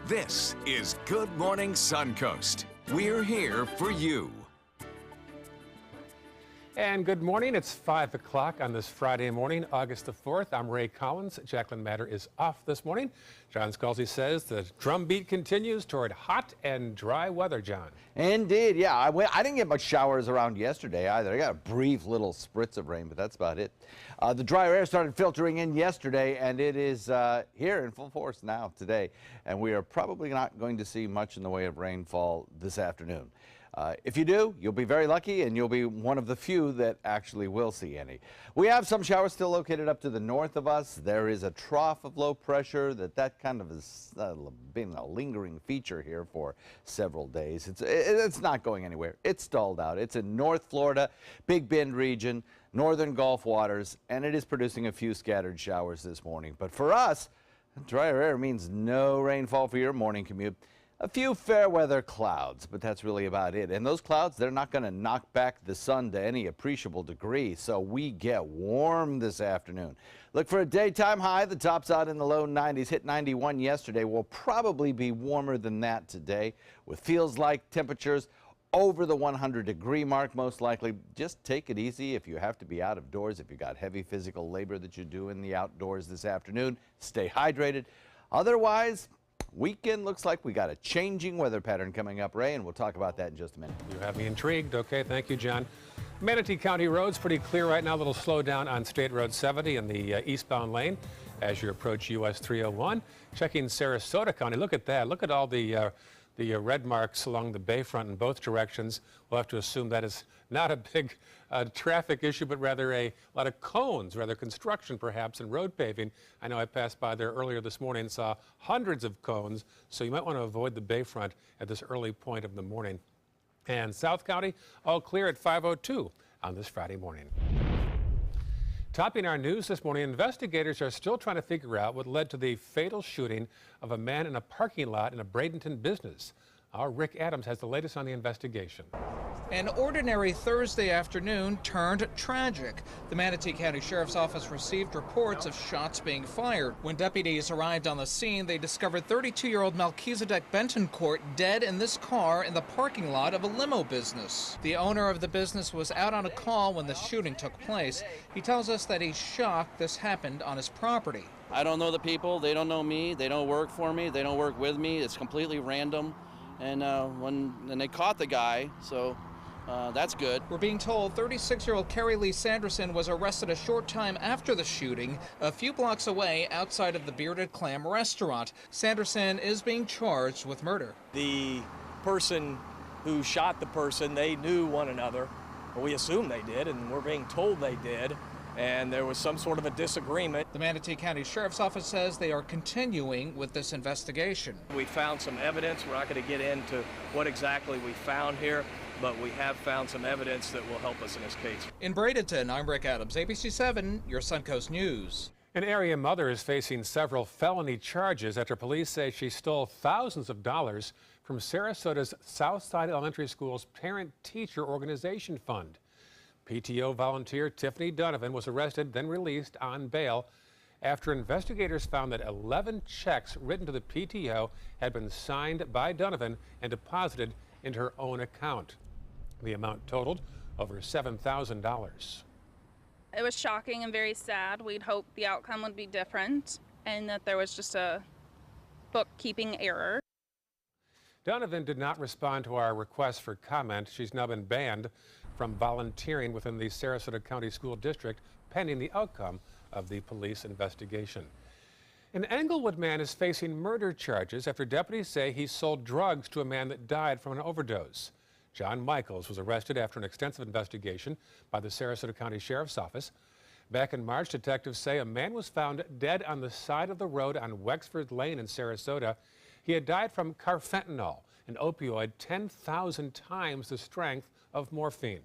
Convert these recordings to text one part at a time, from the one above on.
This is Good Morning Suncoast. We're here for you. And good morning. It's 5 o'clock on this Friday morning, August the 4th. I'm Ray Collins. Jacqueline Matter is off this morning. John Scalzi says the drumbeat continues toward hot and dry weather, John. Indeed, yeah. I didn't get much showers around yesterday either. I got a brief little spritz of rain, but that's about it. The drier air started filtering in yesterday, and it is here in full force now today. And we are probably not going to see much in the way of rainfall this afternoon. If you do, you'll be very lucky, and you'll be one of the few that actually will see any. We have some showers still located up to the north of us. There is a trough of low pressure that kind of has been a lingering feature here for several days. It's not going anywhere. It's stalled out. It's in North Florida, Big Bend region, northern Gulf waters, and it is producing a few scattered showers this morning. But for us, drier air means no rainfall for your morning commute. A few fair weather clouds, but that's really about it. And those clouds, they're not going to knock back the sun to any appreciable degree, so we get warm this afternoon. Look for a daytime high. The top's out in the low 90s, hit 91 yesterday. Will probably be warmer than that today, with feels-like temperatures over the 100-degree mark most likely. Just take it easy if you have to be out of doors, if you got heavy physical labor that you do in the outdoors this afternoon. Stay hydrated. Otherwise, weekend looks like we got a changing weather pattern coming up, Ray, and we'll talk about that in just a minute. You have me intrigued. Okay, thank you, John. Manatee County roads pretty clear right now. A little slowdown on State Road 70 in the eastbound lane as you approach US 301. Checking Sarasota County. Look at that. Look at all the red marks along the bayfront in both directions. We'll have to assume that is not a big traffic issue, but rather a lot of cones, rather construction perhaps, and road paving. I know I passed by there earlier this morning and saw hundreds of cones, so you might want to avoid the bayfront at this early point of the morning. And South County, all clear at 5:02 on this Friday morning. Topping our news this morning, investigators are still trying to figure out what led to the fatal shooting of a man in a parking lot in a Bradenton business. Our Rick Adams has the latest on the investigation. An ordinary Thursday afternoon turned tragic. The Manatee County Sheriff's Office received reports of shots being fired. When deputies arrived on the scene, they discovered 32-year-old Melchizedek Bentoncourt dead in this car in the parking lot of a limo business. The owner of the business was out on a call when the shooting took place. He tells us that he's shocked this happened on his property. I don't know the people. They don't know me. They don't work for me. They don't work with me. It's completely random. And when they caught the guy, so that's good. We're being told 36-year-old Carrie Lee Sanderson was arrested a short time after the shooting, a few blocks away outside of the Bearded Clam restaurant. Sanderson is being charged with murder. The person who shot the person, they knew one another. We assume they did, and we're being told they did. And there was some sort of a disagreement. The Manatee County Sheriff's Office says they are continuing with this investigation. We found some evidence. We're not going to get into what exactly we found here, but we have found some evidence that will help us in this case. In Bradenton, I'm Rick Adams, ABC 7, your Suncoast News. An area mother is facing several felony charges after police say she stole thousands of dollars from Sarasota's Southside Elementary School's parent-teacher organization fund. PTO volunteer Tiffany Donovan was arrested, then released on bail after investigators found that 11 checks written to the PTO had been signed by Donovan and deposited into her own account. The amount totaled over $7,000. It was shocking and very sad. We'd hoped the outcome would be different and that there was just a bookkeeping error. Donovan did not respond to our request for comment. She's now been banned from volunteering within the Sarasota County School District pending the outcome of the police investigation. An Englewood man is facing murder charges after deputies say he sold drugs to a man that died from an overdose. John Michaels was arrested after an extensive investigation by the Sarasota County Sheriff's Office. Back in March, detectives say a man was found dead on the side of the road on Wexford Lane in Sarasota. He had died from carfentanil, an opioid 10,000 times the strength of morphine.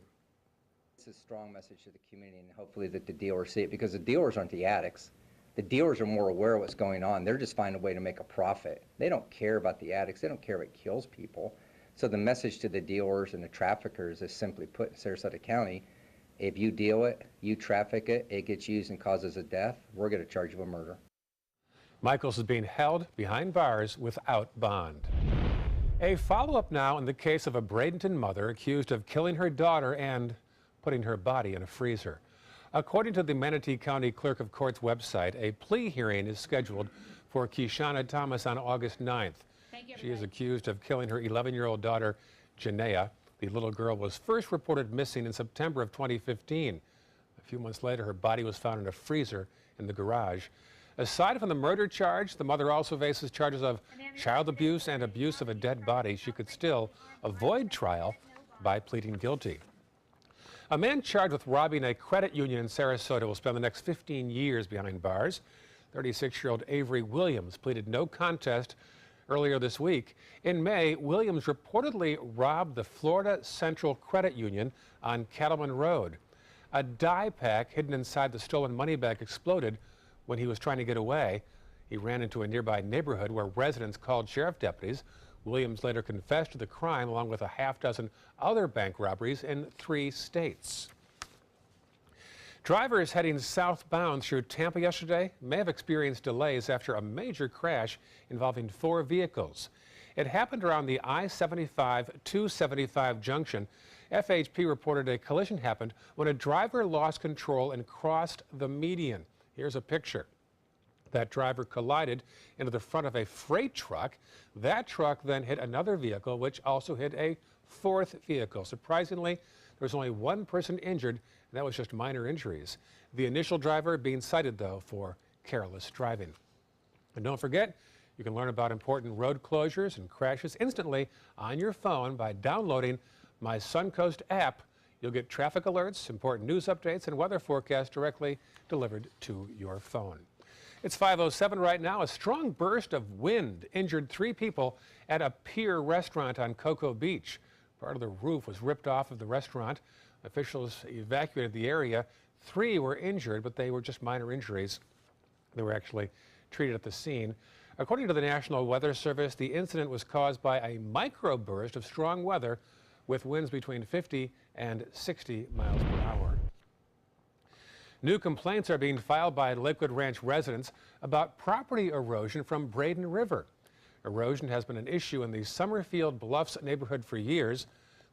It's a strong message to the community, and hopefully that the dealers see it, because the dealers aren't the addicts. The dealers are more aware of what's going on. They're just finding a way to make a profit. They don't care about the addicts. They don't care if it kills people. So the message to the dealers and the traffickers is simply put in Sarasota County, if you deal it, you traffic it, it gets used and causes a death, we're going to charge you with murder. Michaels is being held behind bars without bond. A follow-up now in the case of a Bradenton mother accused of killing her daughter and putting her body in a freezer. According to the Manatee County Clerk of Court's website, a plea hearing is scheduled for Keshana Thomas on August 9th. She is accused of killing her 11-year-old daughter, Janaea. The little girl was first reported missing in September of 2015. A few months later, her body was found in a freezer in the garage. Aside from the murder charge, the mother also faces charges of child abuse and abuse of a dead body. She could still avoid trial by pleading guilty. A man charged with robbing a credit union in Sarasota will spend the next 15 years behind bars. 36-year-old Avery Williams pleaded no contest earlier this week. In May, Williams reportedly robbed the Florida Central Credit Union on Cattleman Road. A dye pack hidden inside the stolen money bag exploded when he was trying to get away. He ran into a nearby neighborhood where residents called sheriff deputies. Williams later confessed to the crime along with a half-dozen other bank robberies in 3 states. Drivers heading southbound through Tampa yesterday may have experienced delays after a major crash involving 4 vehicles. It happened around the I-75-275 junction. FHP reported a collision happened when a driver lost control and crossed the median. Here's a picture. That driver collided into the front of a freight truck. That truck then hit another vehicle, which also hit a 4th vehicle. Surprisingly, there was only 1 person injured, and that was just minor injuries. The initial driver being cited, though, for careless driving. And don't forget, you can learn about important road closures and crashes instantly on your phone by downloading my Suncoast app. You'll get traffic alerts, important news updates, and weather forecasts directly delivered to your phone. It's 5:07 right now. A strong burst of wind injured 3 people at a pier restaurant on Cocoa Beach. Part of the roof was ripped off of the restaurant. Officials evacuated the area. 3 were injured, but they were just minor injuries. They were actually treated at the scene. According to the National Weather Service, the incident was caused by a microburst of strong weather with winds between 50 and 60 miles per hour. New complaints are being filed by Lakewood Ranch residents about property erosion from Braden River. Erosion has been an issue in the Summerfield Bluffs neighborhood for years.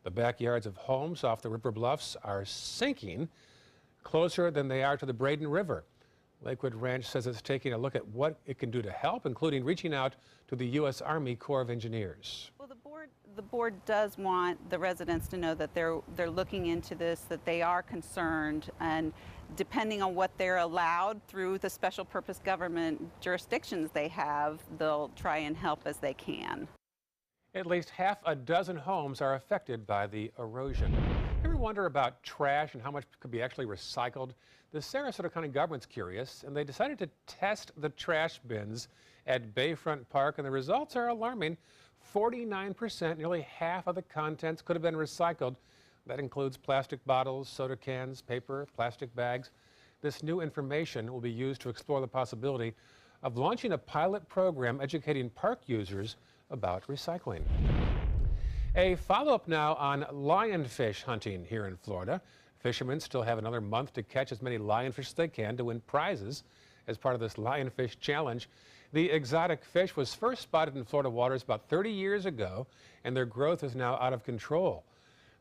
The backyards of homes off the river bluffs are sinking closer than they are to the Braden River. Lakewood Ranch says it's taking a look at what it can do to help, including reaching out to the U.S. Army Corps of Engineers. Well, the board does want the residents to know that they're looking into this, that they are concerned, and depending on what they're allowed through the special purpose government jurisdictions they have, they'll try and help as they can. At least half a dozen homes are affected by the erosion. Ever wonder about trash and how much could be actually recycled? The Sarasota County government's curious, and they decided to test the trash bins at Bayfront Park, and the results are alarming. 49%, nearly half of the contents could have been recycled. That includes plastic bottles, soda cans, paper, plastic bags. This new information will be used to explore the possibility of launching a pilot program educating park users about recycling. A follow-up now on lionfish hunting here in Florida. Fishermen still have another month to catch as many lionfish as they can to win prizes as part of this lionfish challenge. The exotic fish was first spotted in Florida waters about 30 years ago, and their growth is now out of control.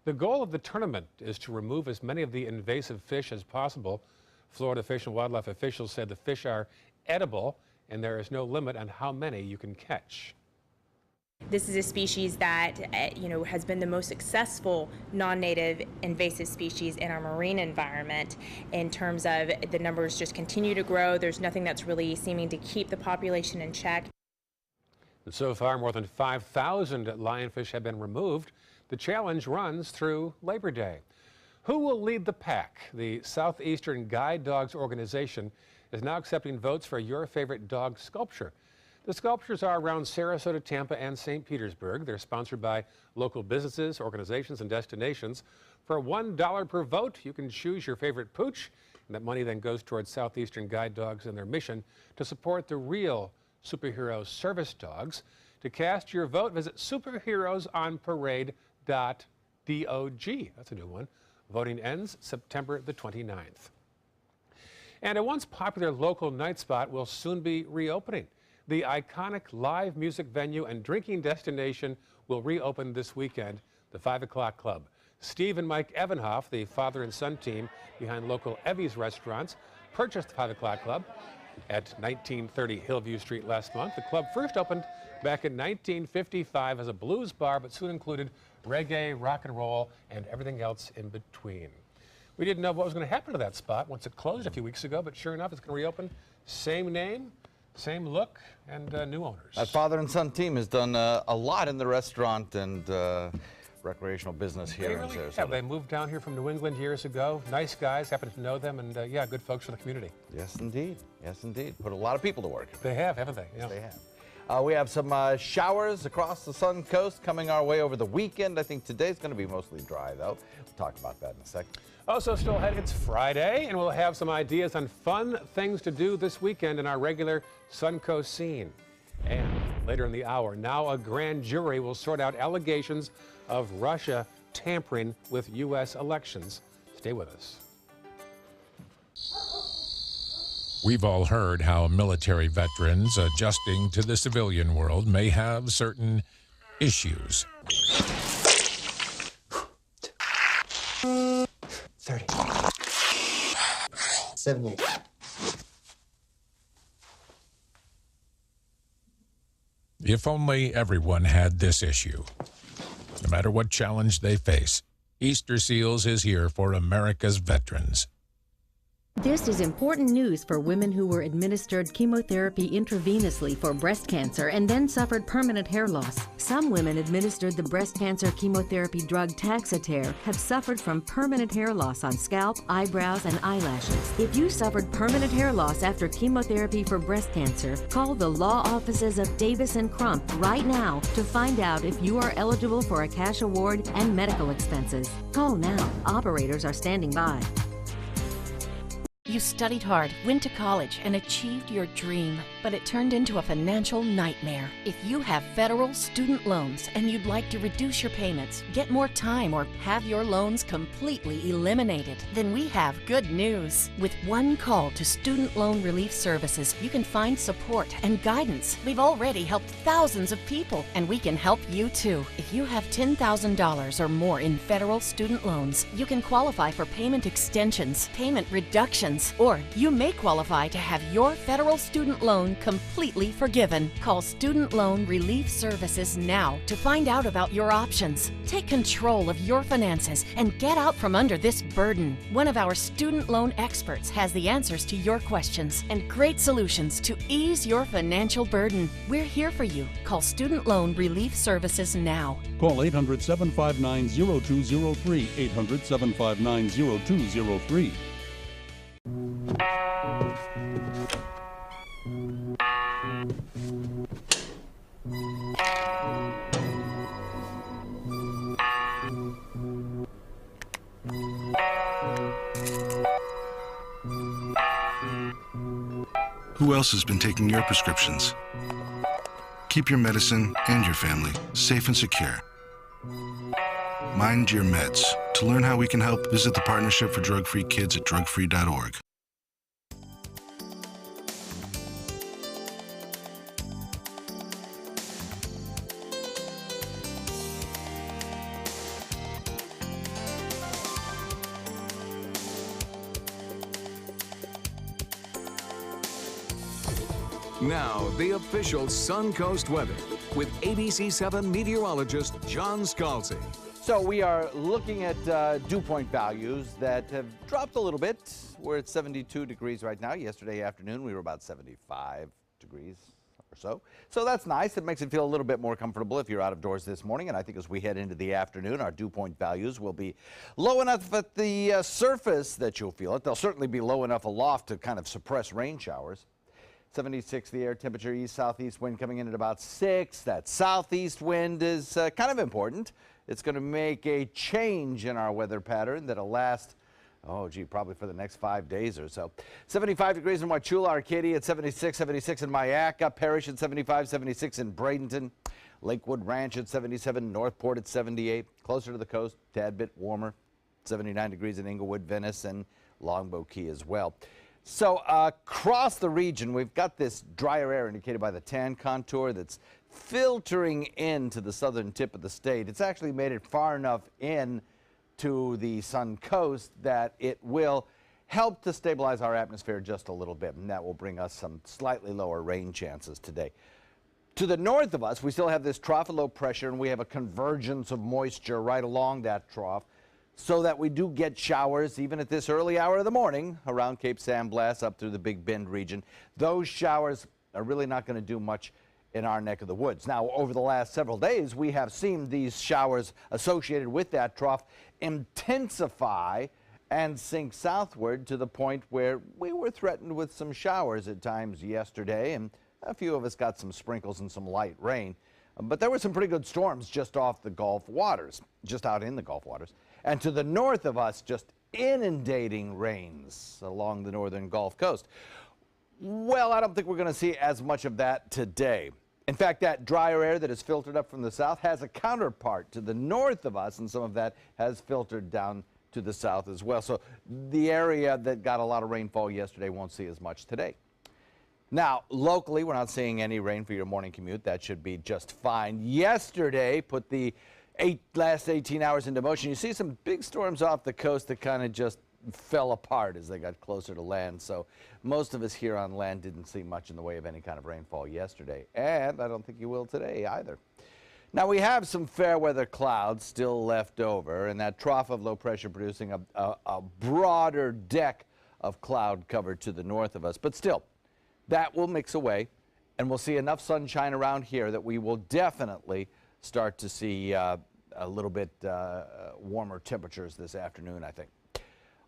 The goal of the tournament is to remove as many of the invasive fish as possible. Florida Fish and Wildlife officials said the fish are edible, and there is no limit on how many you can catch. This is a species that, has been the most successful non-native invasive species in our marine environment in terms of the numbers just continue to grow. There's nothing that's really seeming to keep the population in check. And so far, more than 5,000 lionfish have been removed. The challenge runs through Labor Day. Who will lead the pack? The Southeastern Guide Dogs organization is now accepting votes for your favorite dog sculpture. The sculptures are around Sarasota, Tampa, and St. Petersburg. They're sponsored by local businesses, organizations, and destinations. For $1 per vote, you can choose your favorite pooch, and that money then goes towards Southeastern Guide Dogs and their mission to support the real superhero service dogs. To cast your vote, visit superheroesonparade.dog. That's a new one. Voting ends September the 29th. And a once popular local night spot will soon be reopening. The iconic live music venue and drinking destination will reopen this weekend, the 5 o'clock club. Steve and Mike Evanhoff, the father and son team behind local Evie's restaurants, purchased the 5 o'clock club at 1930 Hillview Street last month. The club first opened back in 1955 as a blues bar, but soon included reggae, rock and roll, and everything else in between. We didn't know what was going to happen to that spot once it closed a few weeks ago, but sure enough, it's going to reopen. Same name, same look, and new owners. That father and son team has done a lot in the restaurant and recreational business here in Sarasota. Yeah, they moved down here from New England years ago. Nice guys, happen to know them, and yeah, good folks for the community. Yes, indeed. Yes, indeed. Put a lot of people to work. They have, haven't they? Yes, they have. We have some showers across the Suncoast coming our way over the weekend. I think today's going to be mostly dry, though. We'll talk about that in a second. Also, still ahead, it's Friday, and we'll have some ideas on fun things to do this weekend in our regular Suncoast scene. And later in the hour, now a grand jury will sort out allegations of Russia tampering with U.S. elections. Stay with us. We've all heard how military veterans adjusting to the civilian world may have certain issues. 30. 70. If only everyone had this issue. No matter what challenge they face, Easter Seals is here for America's veterans. This is important news for women who were administered chemotherapy intravenously for breast cancer and then suffered permanent hair loss. Some women administered the breast cancer chemotherapy drug Taxotere have suffered from permanent hair loss on scalp, eyebrows, and eyelashes. If you suffered permanent hair loss after chemotherapy for breast cancer, call the law offices of Davis & Crump right now to find out if you are eligible for a cash award and medical expenses. Call now. Operators are standing by. You studied hard, went to college, and achieved your dream, but it turned into a financial nightmare. If you have federal student loans and you'd like to reduce your payments, get more time, or have your loans completely eliminated, then we have good news. With one call to Student Loan Relief Services, you can find support and guidance. We've already helped thousands of people, and we can help you too. If you have $10,000 or more in federal student loans, you can qualify for payment extensions, payment reductions, or you may qualify to have your federal student loan completely forgiven. Call Student Loan Relief Services now to find out about your options. Take control of your finances and get out from under this burden. One of our student loan experts has the answers to your questions and great solutions to ease your financial burden. We're here for you. Call Student Loan Relief Services now. Call 800-759-0203, 800-759-0203. Who else has been taking your prescriptions? Keep your medicine and your family safe and secure. Mind your meds. To learn how we can help, visit the Partnership for Drug-Free Kids at drugfree.org. Now, the official Suncoast weather with ABC7 meteorologist John Scalzi. So we are looking at dew point values that have dropped a little bit. We're at 72 degrees right now. Yesterday afternoon, we were about 75 degrees or so. So that's nice. It makes it feel a little bit more comfortable if you're out of doors this morning. And I think as we head into the afternoon, our dew point values will be low enough at the surface that you'll feel it. They'll certainly be low enough aloft to kind of suppress rain showers. 76 the air temperature, east-southeast wind coming in at about 6. That southeast wind is kind of important. It's going to make a change in our weather pattern that'll last, probably for the next 5 days or so. 75 degrees in Wauchula, Arcadia at 76, 76 in Mayaca, Parrish at 75, 76 in Bradenton, Lakewood Ranch at 77, Northport at 78, closer to the coast, tad bit warmer, 79 degrees in Inglewood, Venice, and Longboat Key as well. So across the region, we've got this drier air indicated by the tan contour that's filtering into the southern tip of the state. It's actually made it far enough in to the Suncoast that it will help to stabilize our atmosphere just a little bit, and that will bring us some slightly lower rain chances today. To the north of us, we still have this trough of low pressure, and we have a convergence of moisture right along that trough, so that we do get showers even at this early hour of the morning around Cape San Blas up through the Big Bend region. Those showers are really not going to do much in our neck of the woods. Now, over the last several days, we have seen these showers associated with that trough intensify and sink southward to the point where we were threatened with some showers at times yesterday, and a few of us got some sprinkles and some light rain. But there were some pretty good storms just off the Gulf waters, just out in the Gulf waters. And to the north of us, just inundating rains along the northern Gulf Coast. Well, I don't think we're going to see as much of that today. In fact, that drier air that is filtered up from the south has a counterpart to the north of us, and some of that has filtered down to the south as well. So the area that got a lot of rainfall yesterday won't see as much today. Now, locally, we're not seeing any rain for your morning commute. That should be just fine. Yesterday, put the last 18 hours into motion. You see some big storms off the coast that kind of just fell apart as they got closer to land. So most of us here on land didn't see much in the way of any kind of rainfall yesterday. And I don't think you will today either. Now, we have some fair weather clouds still left over, and that trough of low pressure producing a broader deck of cloud cover to the north of us. But still, that will mix away, and we'll see enough sunshine around here that we will definitely start to see a little bit warmer temperatures this afternoon, I think.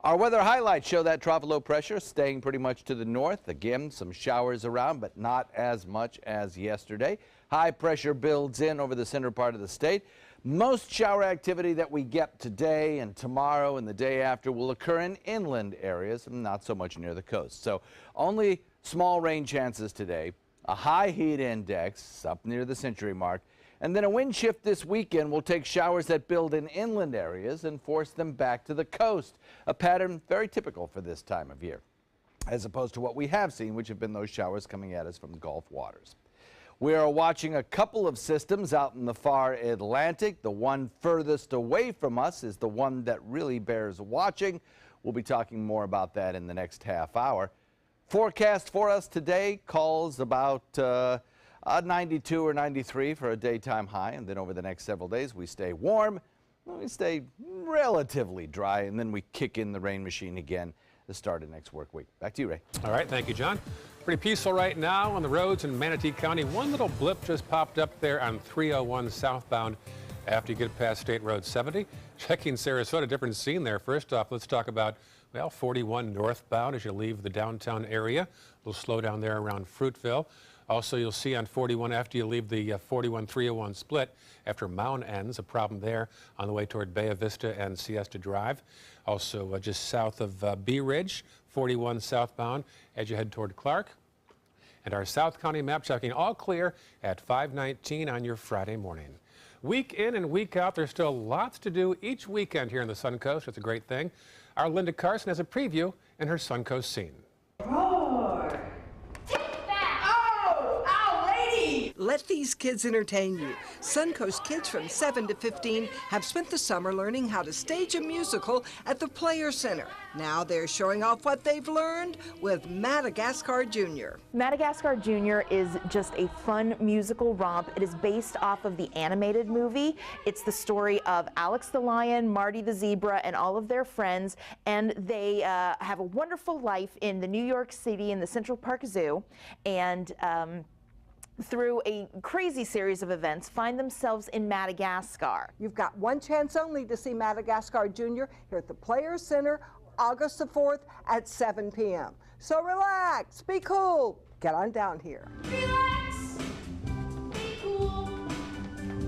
Our weather highlights show that trough of low pressure staying pretty much to the north. Again, some showers around, but not as much as yesterday. High pressure builds in over the center part of the state. Most shower activity that we get today and tomorrow and the day after will occur in inland areas, and not so much near the coast. So only small rain chances today. A high heat index up near the century mark. And then a wind shift this weekend will take showers that build in inland areas and force them back to the coast, a pattern very typical for this time of year, as opposed to what we have seen, which have been those showers coming at us from Gulf waters. We are watching a couple of systems out in the far Atlantic. The one furthest away from us is the one that really bears watching. We'll be talking more about that in the next half hour. Forecast for us today calls about 92 or 93 for a daytime high, and then over the next several days we stay warm, we stay relatively dry, and then we kick in the rain machine again the start of next work week. Back to you, Ray. All right, thank you, John. Pretty peaceful right now on the roads in Manatee County. One little blip just popped up there on 301 southbound after you get past State Road 70. Checking Sarasota, different scene there. First off, let's talk about, well, 41 northbound as you leave the downtown area. A little slow down there around Fruitville. Also, you'll see on 41 after you leave the 41-301 split, after Mound ends, a problem there on the way toward Bay Vista and Siesta Drive. Also, just south of Bee Ridge, 41 southbound as you head toward Clark. And our South County map checking all clear at 5:19 on your Friday morning. Week in and week out, there's still lots to do each weekend here in the Suncoast. It's a great thing. Our Linda Carson has a preview in her Suncoast scene. Roar! Take that! Oh! Ow, lady! Let these kids entertain you. Suncoast kids from 7 to 15 have spent the summer learning how to stage a musical at the Player Center. Now they're showing off what they've learned with Madagascar Jr. Madagascar Jr. is just a fun musical romp. It is based off of the animated movie. It's the story of Alex the lion, Marty the zebra, and all of their friends, and they have a wonderful life in the New York City in the Central Park Zoo, and through a crazy series of events, find themselves in Madagascar. You've got one chance only to see Madagascar Jr. here at the Players Center, August the 4th at 7 p.m. So relax, be cool, get on down here. Relax, be cool,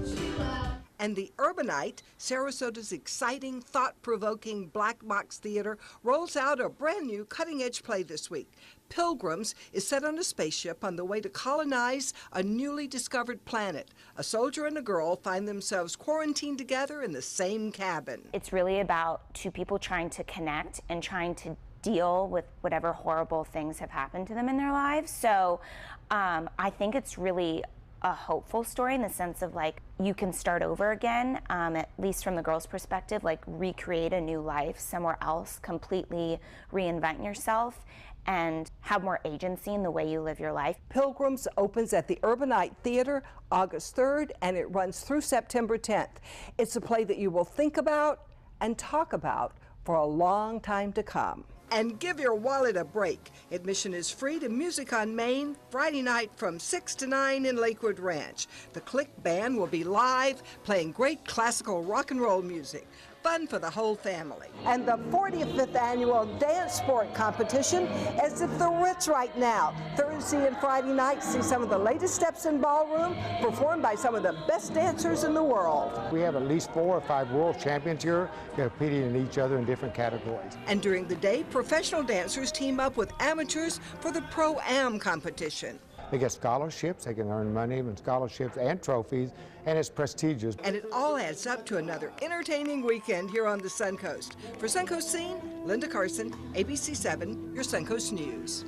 chill out. And the Urbanite, Sarasota's exciting, thought-provoking black box theater, rolls out a brand new cutting-edge play this week. Pilgrims is set on a spaceship on the way to colonize a newly discovered planet. A soldier and a girl find themselves quarantined together in the same cabin. It's really about two people trying to connect and trying to deal with whatever horrible things have happened to them in their lives. So I think it's really a hopeful story in the sense of like you can start over again, at least from the girl's perspective, like recreate a new life somewhere else, completely reinvent yourself and have more agency in the way you live your life. Pilgrims opens at the Urbanite Theater August 3rd and it runs through September 10th. It's a play that you will think about and talk about for a long time to come. And give your wallet a break. Admission is free to Music on Main, Friday night from 6 to 9 in Lakewood Ranch. The Click Band will be live, playing great classical rock and roll music. Fun for the whole family. And the 45th annual dance sport competition is at the Ritz right now. Thursday and Friday nights, see some of the latest steps in ballroom performed by some of the best dancers in the world. We have at least 4 or 5 world champions here competing in each other in different categories. And during the day, professional dancers team up with amateurs for the Pro-Am competition. They get scholarships, they can earn money and scholarships and trophies, and it's prestigious. And it all adds up to another entertaining weekend here on the Suncoast. For Suncoast Scene, Linda Carson, ABC 7, your Suncoast News.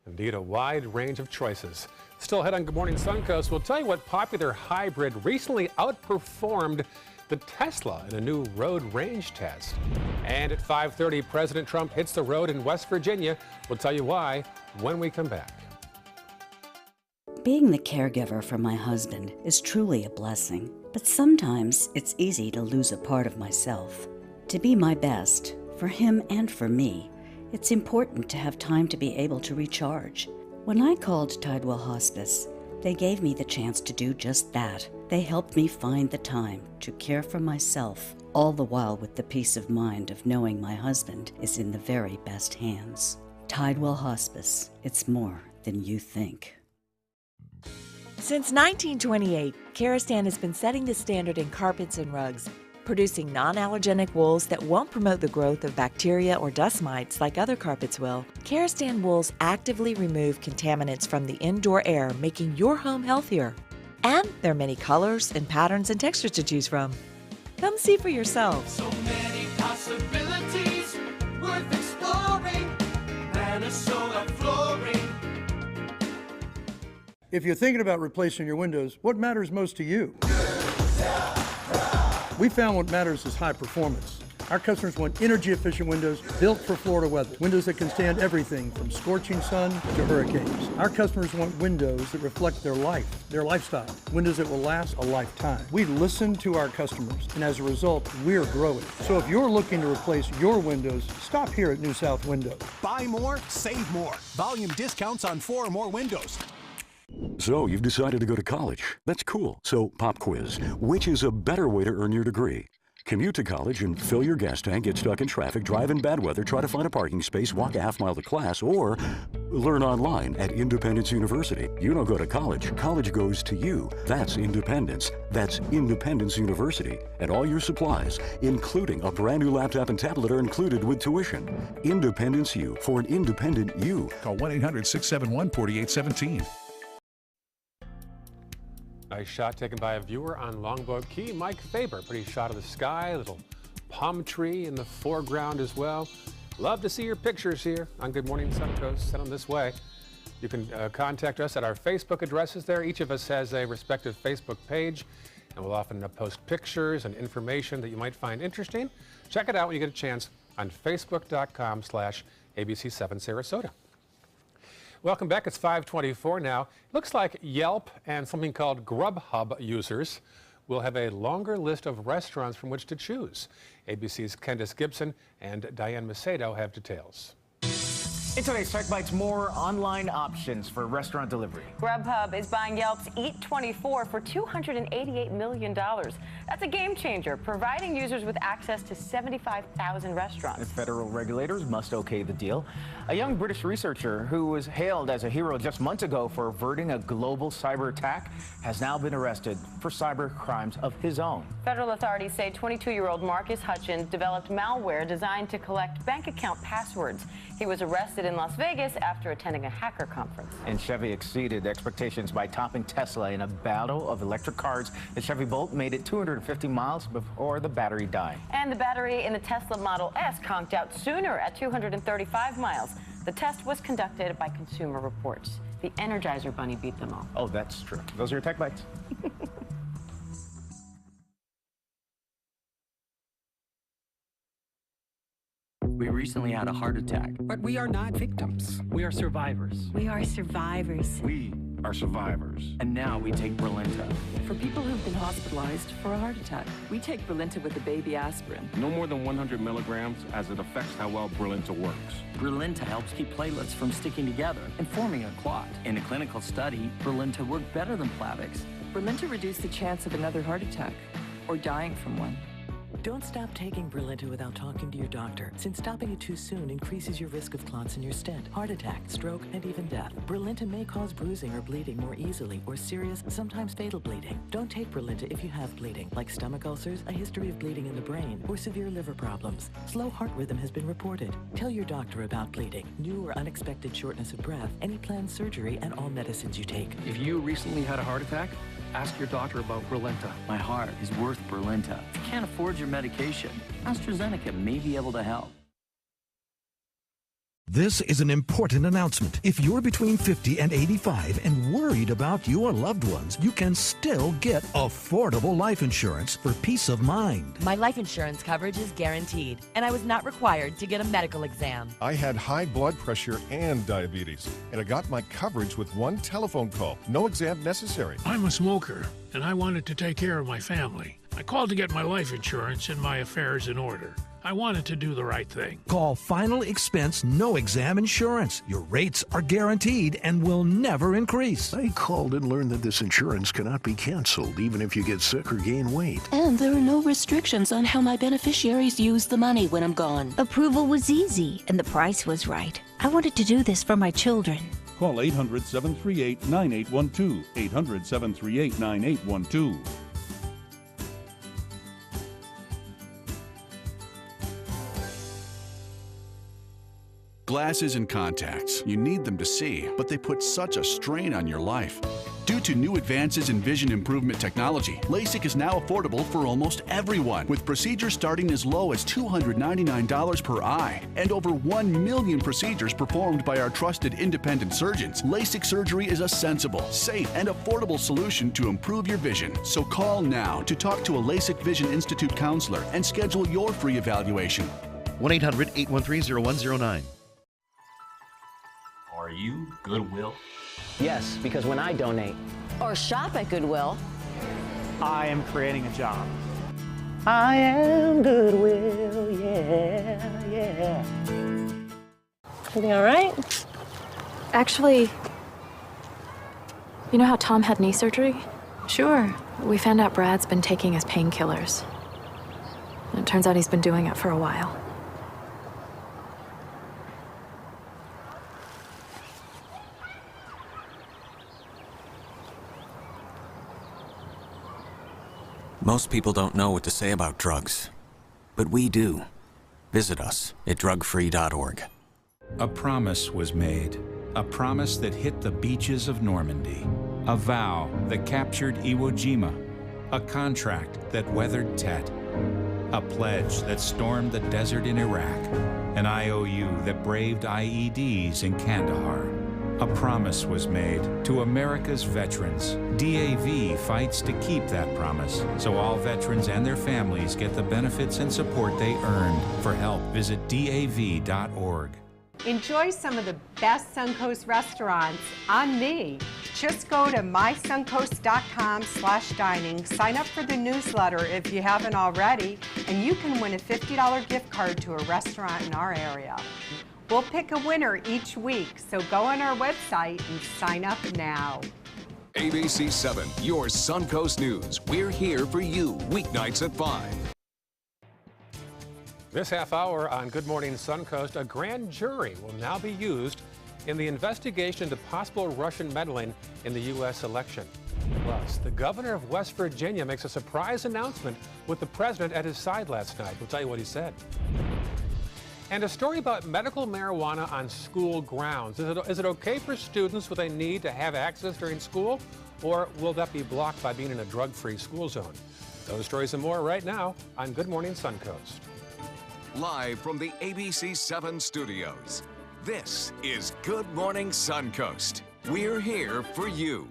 Indeed, a wide range of choices. Still ahead on Good Morning Suncoast, we'll tell you what popular hybrid recently outperformed the Tesla in a new road range test. And at 5:30, President Trump hits the road in West Virginia. We'll tell you why when we come back. Being the caregiver for my husband is truly a blessing, but sometimes it's easy to lose a part of myself. To be my best, for him and for me, it's important to have time to be able to recharge. When I called Tidewell Hospice, they gave me the chance to do just that. They helped me find the time to care for myself, all the while with the peace of mind of knowing my husband is in the very best hands. Tidewell Hospice, it's more than you think. Since 1928, Karastan has been setting the standard in carpets and rugs, producing non-allergenic wools that won't promote the growth of bacteria or dust mites like other carpets will. Karastan wools actively remove contaminants from the indoor air, making your home healthier. And there are many colors and patterns and textures to choose from. Come see for yourself. So many possibilities worth exploring. Minnesota flooring. If you're thinking about replacing your windows, what matters most to you? We found what matters is high performance. Our customers want energy-efficient windows built for Florida weather. Windows that can stand everything from scorching sun to hurricanes. Our customers want windows that reflect their life, their lifestyle. Windows that will last a lifetime. We listen to our customers, and as a result, we're growing. So if you're looking to replace your windows, stop here at New South Window. Buy more, save more. Volume discounts on 4 or more windows. So you've decided to go to college. That's cool. So pop quiz. Which is a better way to earn your degree? Commute to college and fill your gas tank, get stuck in traffic, drive in bad weather, try to find a parking space, walk a half-mile to class, or learn online at Independence University. You don't go to college. College goes to you. That's independence. That's Independence University. And all your supplies, including a brand new laptop and tablet, are included with tuition. Independence U for an independent you. Call 1-800-671-4817. Nice shot taken by a viewer on Longboat Key. Mike Faber, pretty shot of the sky, a little palm tree in the foreground as well. Love to see your pictures here on Good Morning Suncoast. Send them this way. You can contact us at our Facebook addresses there. Each of us has a respective Facebook page, and we'll often post pictures and information that you might find interesting. Check it out when you get a chance on facebook.com/ABC7 Sarasota. Welcome back. It's 5:24 now. Looks like Yelp and something called Grubhub users will have a longer list of restaurants from which to choose. ABC's Candace Gibson and Diane Macedo have details. In today's Tech Bites, more online options for restaurant delivery. Grubhub is buying Yelp's Eat24 for $288 million. That's a game changer, providing users with access to 75,000 restaurants. Federal regulators must okay the deal. A young British researcher who was hailed as a hero just months ago for averting a global cyber attack has now been arrested for cyber crimes of his own. Federal authorities say 22-year-old Marcus Hutchins developed malware designed to collect bank account passwords. He was arrested arrested in Las Vegas after attending a hacker conference. And Chevy exceeded expectations by topping Tesla in a battle of electric cars. The Chevy Bolt made it 250 miles before the battery died. And the battery in the Tesla Model S conked out sooner at 235 miles. The test was conducted by Consumer Reports. The Energizer Bunny beat them all. Oh, that's true. Those are your Tech Bites. We recently had a heart attack. But we are not victims. We are survivors. We are survivors. We are survivors. And now we take Brilinta. For people who've been hospitalized for a heart attack, we take Brilinta with a baby aspirin. No more than 100 milligrams, as it affects how well Brilinta works. Brilinta helps keep platelets from sticking together and forming a clot. In a clinical study, Brilinta worked better than Plavix. Brilinta reduced the chance of another heart attack or dying from one. Don't stop taking Brilinta without talking to your doctor, since stopping it too soon increases your risk of clots in your stent, heart attack, stroke, and even death. Brilinta may cause bruising or bleeding more easily, or serious, sometimes fatal bleeding. Don't take Brilinta if you have bleeding, like stomach ulcers, a history of bleeding in the brain, or severe liver problems. Slow heart rhythm has been reported. Tell your doctor about bleeding, new or unexpected shortness of breath, any planned surgery, and all medicines you take. If you recently had a heart attack, ask your doctor about Brilinta. My heart is worth Brilinta. If you can't afford your medication, AstraZeneca may be able to help. This is an important announcement. If you're between 50 and 85 and worried about your loved ones, you can still get affordable life insurance for peace of mind. My life insurance coverage is guaranteed, and I was not required to get a medical exam. I had high blood pressure and diabetes, and I got my coverage with one telephone call. No exam necessary. I'm a smoker, and I wanted to take care of my family. I called to get my life insurance and my affairs in order. I wanted to do the right thing. Call Final Expense No Exam Insurance. Your rates are guaranteed and will never increase. I called and learned that this insurance cannot be canceled even if you get sick or gain weight. And there are no restrictions on how my beneficiaries use the money when I'm gone. Approval was easy and the price was right. I wanted to do this for my children. Call 800-738-9812. 800-738-9812. Glasses and contacts. You need them to see, but they put such a strain on your life. Due to new advances in vision improvement technology, LASIK is now affordable for almost everyone, with procedures starting as low as $299 per eye, and over 1 million procedures performed by our trusted independent surgeons. LASIK surgery is a sensible, safe, and affordable solution to improve your vision. So call now to talk to a LASIK Vision Institute counselor and schedule your free evaluation. 1-800-813-0109. Are you Goodwill? Yes, because when I donate or shop at Goodwill, I am creating a job. I am Goodwill, yeah. Everything all right? Actually, you know how Tom had knee surgery? Sure. We found out Brad's been taking his painkillers. And it turns out he's been doing it for a while. Most people don't know what to say about drugs, but we do. Visit us at drugfree.org. A promise was made, a promise that hit the beaches of Normandy, a vow that captured Iwo Jima, a contract that weathered Tet, a pledge that stormed the desert in Iraq, an IOU that braved IEDs in Kandahar. A promise was made to America's veterans. DAV fights to keep that promise, so all veterans and their families get the benefits and support they earned. For help, visit DAV.org. Enjoy some of the best Suncoast restaurants on me. Just go to mysuncoast.com/dining, sign up for the newsletter if you haven't already, and you can win a $50 gift card to a restaurant in our area. We'll pick a winner each week, so go on our website and sign up now. ABC 7, your Suncoast News. We're here for you weeknights at 5. This half hour on Good Morning Suncoast, a grand jury will now be used in the investigation into possible Russian meddling in the U.S. election. Plus, the governor of West Virginia makes a surprise announcement with the president at his side last night. We'll tell you what he said. And a story about medical marijuana on school grounds. Is it okay for students with a need to have access during school, or will that be blocked by being in a drug-free school zone? Those stories and more right now on Good Morning Suncoast. Live from the ABC 7 studios, this is Good Morning Suncoast. We're here for you.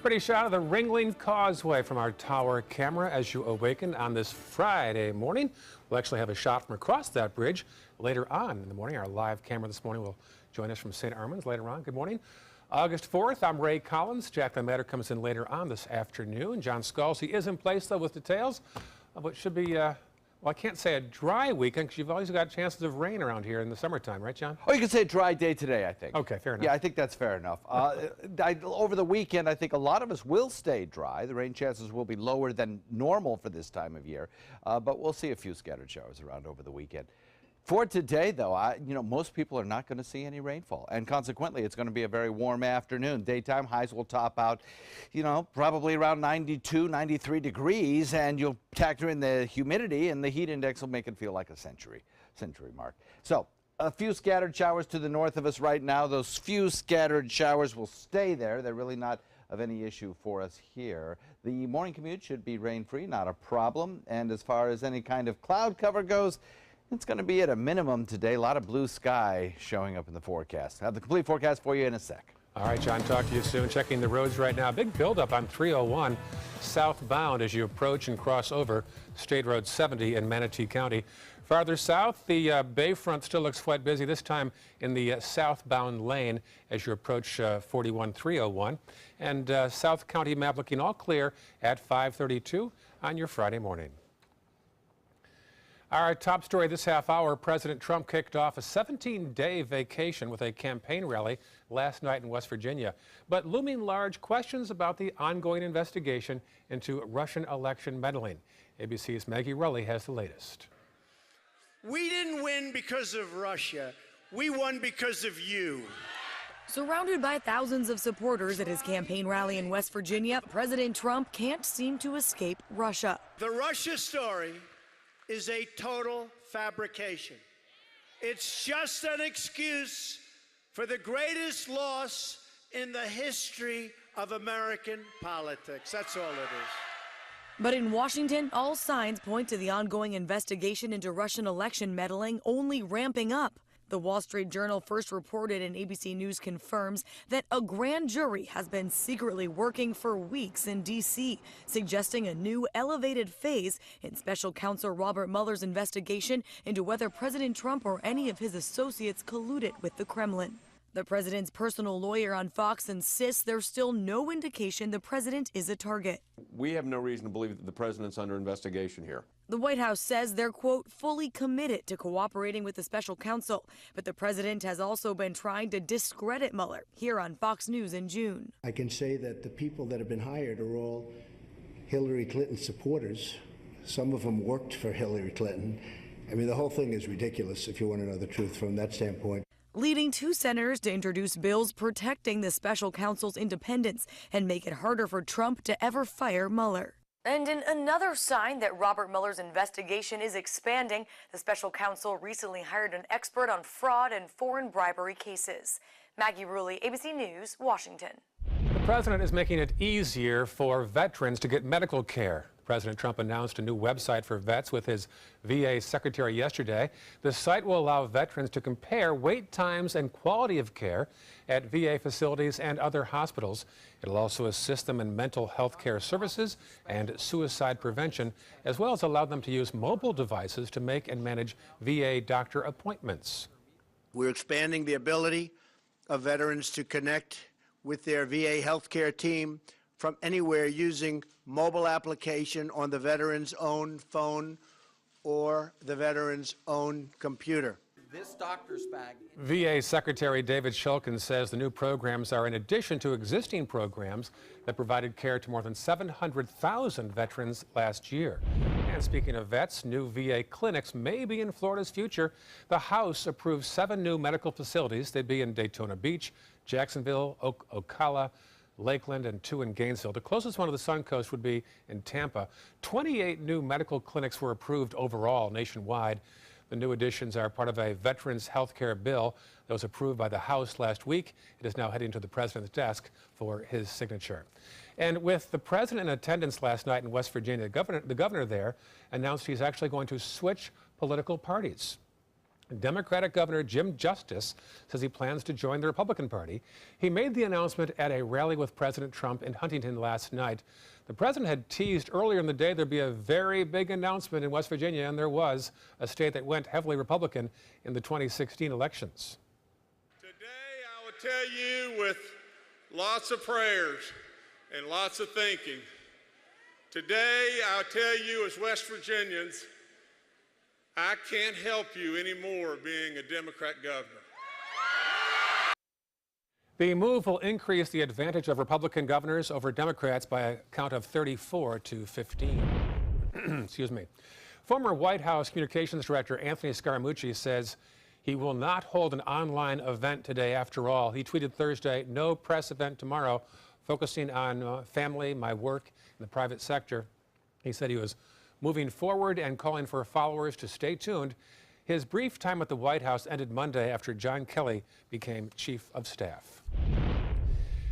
Pretty shot of the Ringling Causeway from our tower camera as you awaken on this Friday morning. We'll actually have a shot from across that bridge later on in the morning. Our live camera this morning will join us from St. Armand's later on. Good morning. August 4th, I'm Ray Collins. Jacqueline Matter comes in later on this afternoon. John Scalzi is in place, though, with details of what should be, well, I can't say a dry weekend because you've always got chances of rain around here in the summertime, right, John? Oh, you could say dry day today, I think. Okay, fair enough. Yeah, I think that's fair enough. Over the weekend, I think a lot of us will stay dry. The rain chances will be lower than normal for this time of year, but we'll see a few scattered showers around over the weekend. For today, though, most people are not going to see any rainfall, and consequently, it's going to be a very warm afternoon. Daytime highs will top out, probably around 92, 93 degrees, and you'll factor in the humidity, and the heat index will make it feel like a century mark. So, a few scattered showers to the north of us right now. Those few scattered showers will stay there. They're really not of any issue for us here. The morning commute should be rain-free, not a problem. And as far as any kind of cloud cover goes, it's going to be at a minimum today. A lot of blue sky showing up in the forecast. I'll have the complete forecast for you in a sec. All right, John, talk to you soon. Checking the roads right now. Big buildup on 301 southbound as you approach and cross over State Road 70 in Manatee County. Farther south, the Bayfront still looks quite busy, this time in the southbound lane as you approach 41301. And South County map looking all clear at 532 on your Friday morning. Our top story this half hour, President Trump kicked off a 17-day vacation with a campaign rally last night in West Virginia. But looming large questions about the ongoing investigation into Russian election meddling. ABC's Maggie Rulli has the latest. We didn't win because of Russia. We won because of you. Surrounded by thousands of supporters at his campaign rally in West Virginia, President Trump can't seem to escape Russia. The Russia story is a total fabrication. It's just an excuse for the greatest loss in the history of American politics. That's all it is. But in Washington, all signs point to the ongoing investigation into Russian election meddling only ramping up. The Wall Street Journal first reported, and ABC News confirms, that a grand jury has been secretly working for weeks in D.C., suggesting a new elevated phase in Special Counsel Robert Mueller's investigation into whether President Trump or any of his associates colluded with the Kremlin. The president's personal lawyer on Fox insists there's still no indication the president is a target. We have no reason to believe that the president's under investigation here. The White House says they're, quote, fully committed to cooperating with the special counsel. But the president has also been trying to discredit Mueller here on Fox News in June. I can say that the people that have been hired are all Hillary Clinton supporters. Some of them worked for Hillary Clinton. I mean, the whole thing is ridiculous if you want to know the truth from that standpoint. Leading two senators to introduce bills protecting the special counsel's independence and make it harder for Trump to ever fire Mueller. And in another sign that Robert Mueller's investigation is expanding, the special counsel recently hired an expert on fraud and foreign bribery cases. Maggie Rulli, ABC News, Washington. The president is making it easier for veterans to get medical care. President Trump announced a new website for vets with his VA secretary yesterday. The site will allow veterans to compare wait times and quality of care at VA facilities and other hospitals. It'll also assist them in mental health care services and suicide prevention, as well as allow them to use mobile devices to make and manage VA doctor appointments. We're expanding the ability of veterans to connect with their VA healthcare team from anywhere using mobile application on the veteran's own phone or the veteran's own computer. This doctor's bag. VA Secretary David Shulkin says the new programs are in addition to existing programs that provided care to more than 700,000 veterans last year. And speaking of vets, new VA clinics may be in Florida's future. The House approved 7 new medical facilities. They'd be in Daytona Beach, Jacksonville, Ocala, Lakeland, and 2 in Gainesville. The closest one to the Suncoast would be in Tampa. 28 new medical clinics were approved overall nationwide. The new additions are part of a veterans health care bill that was approved by the House last week. It is now heading to the president's desk for his signature. And with the president in attendance last night in West Virginia, the governor there announced he's actually going to switch political parties. Democratic Governor Jim Justice says he plans to join the Republican Party. He made the announcement at a rally with President Trump in Huntington last night. The president had teased earlier in the day there'd be a very big announcement in West Virginia, and there was, a state that went heavily Republican in the 2016 elections. Today I will tell you with lots of prayers and lots of thinking. Today I'll tell you as West Virginians, I can't help you anymore being a Democrat governor. The move will increase the advantage of Republican governors over Democrats by a count of 34 to 15. Excuse me. Former White House Communications Director Anthony Scaramucci says he will not hold an online event today after all. He tweeted Thursday, "No press event tomorrow, focusing on family, my work in the private sector." He said he was moving forward and calling for followers to stay tuned. His brief time at the White House ended Monday after John Kelly became chief of staff.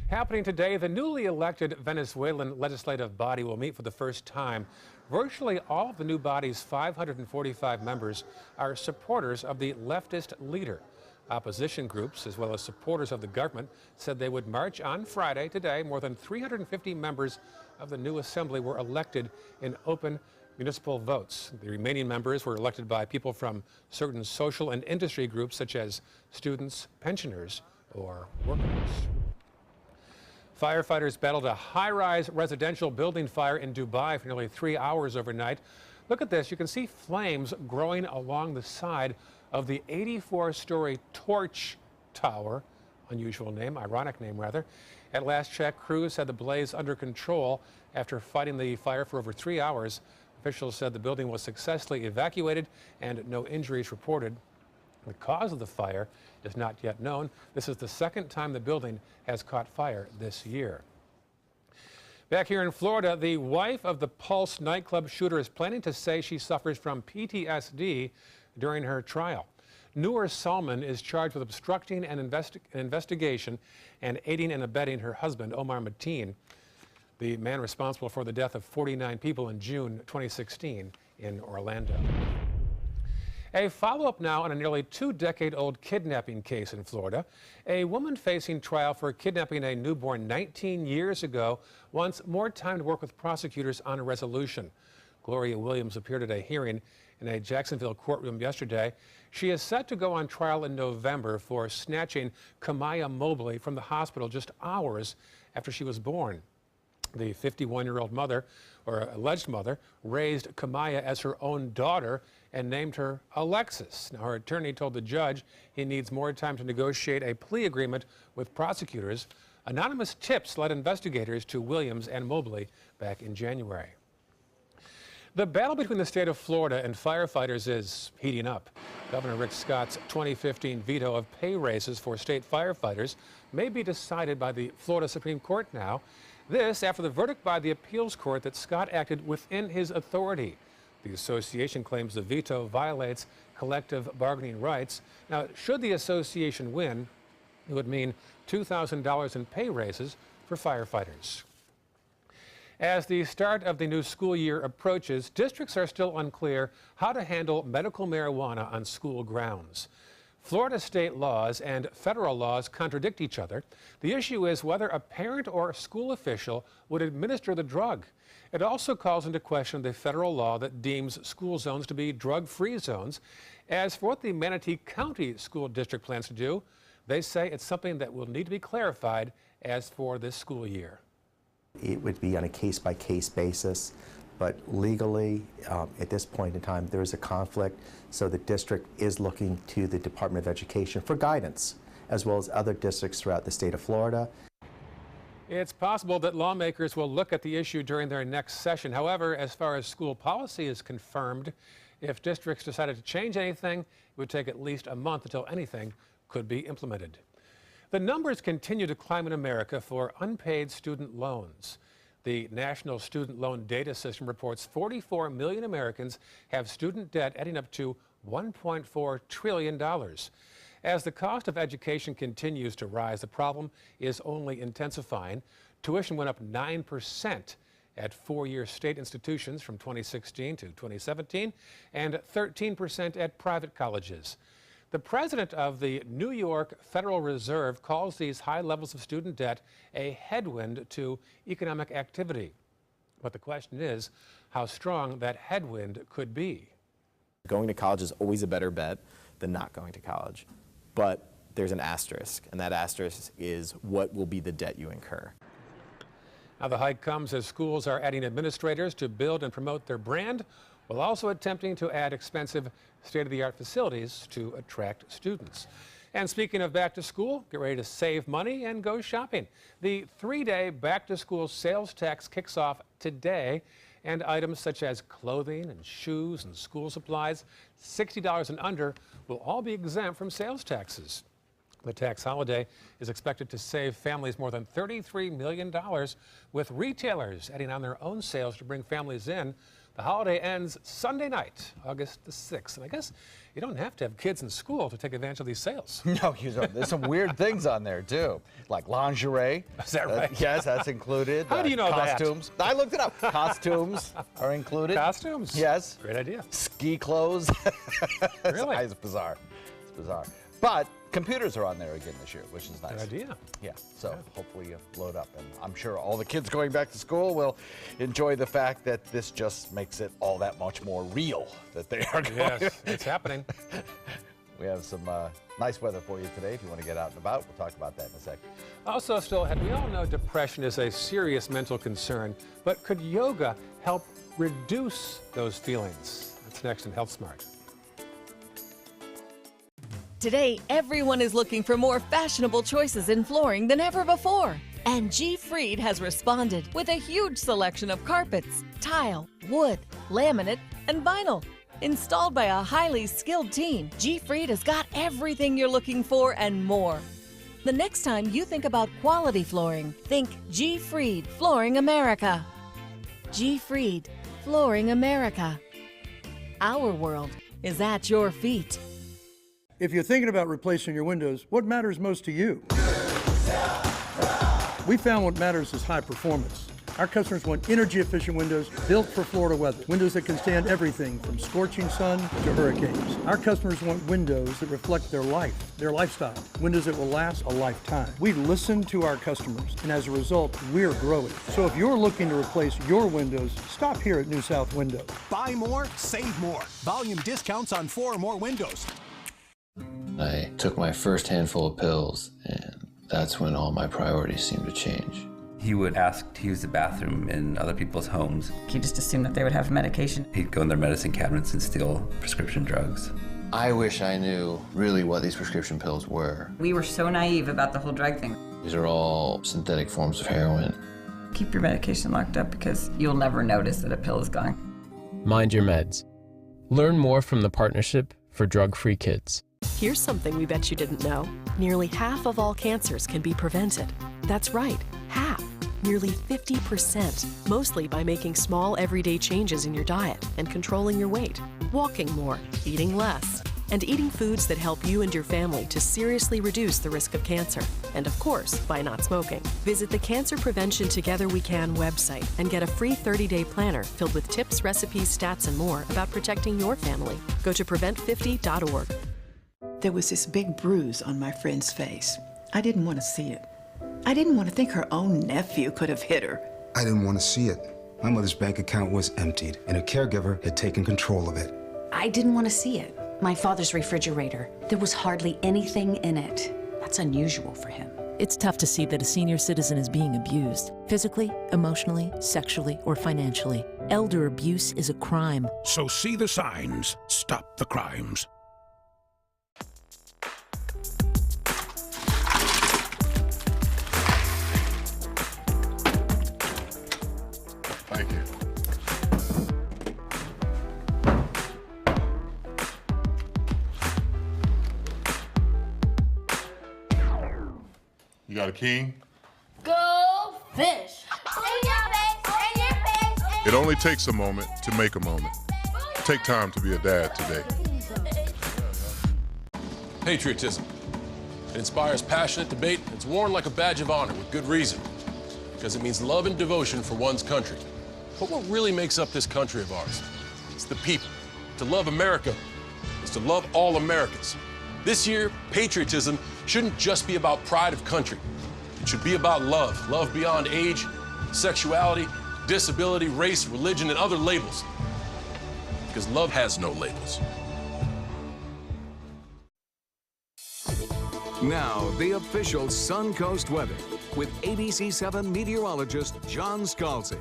Happening today, the newly elected Venezuelan legislative body will meet for the first time. Virtually all of the new body's 545 members are supporters of the leftist leader. Opposition groups, as well as supporters of the government, said they would march on Friday. Today, more than 350 members of the new assembly were elected in open municipal votes. The remaining members were elected by people from certain social and industry groups such as students, pensioners, or workers. Firefighters battled a high-rise residential building fire in Dubai for nearly 3 hours overnight. Look at this. You can see flames growing along the side of the 84-story Torch Tower. Unusual name, ironic name rather. At last check, crews had the blaze under control after fighting the fire for over 3 hours. Officials said the building was successfully evacuated and no injuries reported. The cause of the fire is not yet known. This is the second time the building has caught fire this year. Back here in Florida, the wife of the Pulse nightclub shooter is planning to say she suffers from PTSD during her trial. Noor Salman is charged with obstructing an investigation and aiding and abetting her husband, Omar Mateen, the man responsible for the death of 49 people in June 2016 in Orlando. A follow-up now on a nearly 2-decade-old kidnapping case in Florida. A woman facing trial for kidnapping a newborn 19 years ago wants more time to work with prosecutors on a resolution. Gloria Williams appeared at a hearing in a Jacksonville courtroom yesterday. She is set to go on trial in November for snatching Kamaya Mobley from the hospital just hours after she was born. The 51-year-old mother, or alleged mother, raised Kamaya as her own daughter and named her Alexis. Now, her attorney told the judge he needs more time to negotiate a plea agreement with prosecutors. Anonymous tips led investigators to Williams and Mobley back in January. The battle between the state of Florida and firefighters is heating up. Governor Rick Scott's 2015 veto of pay raises for state firefighters may be decided by the Florida Supreme Court now. This after the verdict by the appeals court that Scott acted within his authority. The association claims the veto violates collective bargaining rights. Now, should the association win, it would mean $2,000 in pay raises for firefighters. As the start of the new school year approaches, districts are still unclear how to handle medical marijuana on school grounds. Florida state laws and federal laws contradict each other. The issue is whether a parent or a school official would administer the drug. It also calls into question the federal law that deems school zones to be drug-free zones. As for what the Manatee County School District plans to do, they say it's something that will need to be clarified as for this school year. It would be on a case-by-case basis, but legally, at this point in time, there is a conflict, so the district is looking to the Department of Education for guidance, as well as other districts throughout the state of Florida. It's possible that lawmakers will look at the issue during their next session. However, as far as school policy is confirmed, if districts decided to change anything, it would take at least a month until anything could be implemented. The numbers continue to climb in America for unpaid student loans. The National Student Loan Data System reports 44 million Americans have student debt adding up to $1.4 trillion. As the cost of education continues to rise, the problem is only intensifying. Tuition went up 9% at four-year state institutions from 2016 to 2017, and 13% at private colleges. The president of the New York Federal Reserve calls these high levels of student debt a headwind to economic activity. But the question is how strong that headwind could be. Going to college is always a better bet than not going to college. But there's an asterisk, and that asterisk is what will be the debt you incur. Now, the hike comes as schools are adding administrators to build and promote their brand, while also attempting to add expensive state-of-the-art facilities to attract students. And speaking of back to school, get ready to save money and go shopping. The three-day back-to-school sales tax kicks off today, and items such as clothing and shoes and school supplies, $60 and under, will all be exempt from sales taxes. The tax holiday is expected to save families more than $33 million, with retailers adding on their own sales to bring families in. The holiday ends Sunday night, August the 6th. And I guess you don't have to have kids in school to take advantage of these sales. No, you don't. There's some weird things on there, too, like lingerie. Is that right? Yes, that's included. How do you know costumes. that? I looked it up. Costumes are included. Costumes? Yes. Great idea. Ski clothes. Really? It's bizarre. It's bizarre. But computers are on there again this year, which is nice. Good idea. Yeah, so hopefully you load up. And I'm sure all the kids going back to school will enjoy the fact that this just makes it all that much more real that they are going. Yes, it's happening. We have some nice weather for you today if you want to get out and about. We'll talk about that in a second. Also, still ahead, we all know depression is a serious mental concern, but could yoga help reduce those feelings? That's next in Health Smart. Today, everyone is looking for more fashionable choices in flooring than ever before. And G. Fried has responded with a huge selection of carpets, tile, wood, laminate, and vinyl. Installed by a highly skilled team, G. Fried has got everything you're looking for and more. The next time you think about quality flooring, think G. Fried Flooring America. G. Fried Flooring America. Our world is at your feet. If you're thinking about replacing your windows, what matters most to you? We found what matters is high performance. Our customers want energy-efficient windows built for Florida weather. Windows that can stand everything from scorching sun to hurricanes. Our customers want windows that reflect their life, their lifestyle. Windows that will last a lifetime. We listen to our customers, and as a result, we're growing. So if you're looking to replace your windows, stop here at New South Window. Buy more, save more. Volume discounts on 4 or more windows. I took my first handful of pills, and that's when all my priorities seemed to change. He would ask to use the bathroom in other people's homes. He just assumed that they would have medication. He'd go in their medicine cabinets and steal prescription drugs. I wish I knew really what these prescription pills were. We were so naive about the whole drug thing. These are all synthetic forms of heroin. Keep your medication locked up because you'll never notice that a pill is gone. Mind your meds. Learn more from the Partnership for Drug-Free Kids. Here's something we bet you didn't know. Nearly half of all cancers can be prevented. That's right, half. Nearly 50%, mostly by making small everyday changes in your diet and controlling your weight, walking more, eating less, and eating foods that help you and your family to seriously reduce the risk of cancer. And of course, by not smoking. Visit the Cancer Prevention Together We Can website and get a free 30-day planner filled with tips, recipes, stats, and more about protecting your family. Go to prevent50.org. There was this big bruise on my friend's face. I didn't want to see it. I didn't want to think her own nephew could have hit her. I didn't want to see it. My mother's bank account was emptied, and a caregiver had taken control of it. I didn't want to see it. My father's refrigerator. There was hardly anything in it. That's unusual for him. It's tough to see that a senior citizen is being abused, physically, emotionally, sexually, or financially. Elder abuse is a crime. So see the signs. Stop the crimes. Thank you. You got a king? Go fish! It only takes a moment to make a moment. Take time to be a dad today. patriotism. It inspires passionate debate. It's worn like a badge of honor with good reason, because it means love and devotion for one's country. But what really makes up this country of ours? It's the people. To love America is to love all Americans. This year, patriotism shouldn't just be about pride of country. It should be about love. Love beyond age, sexuality, disability, race, religion, and other labels. Because love has no labels. Now, the official Suncoast weather with ABC 7 meteorologist John Scalzi.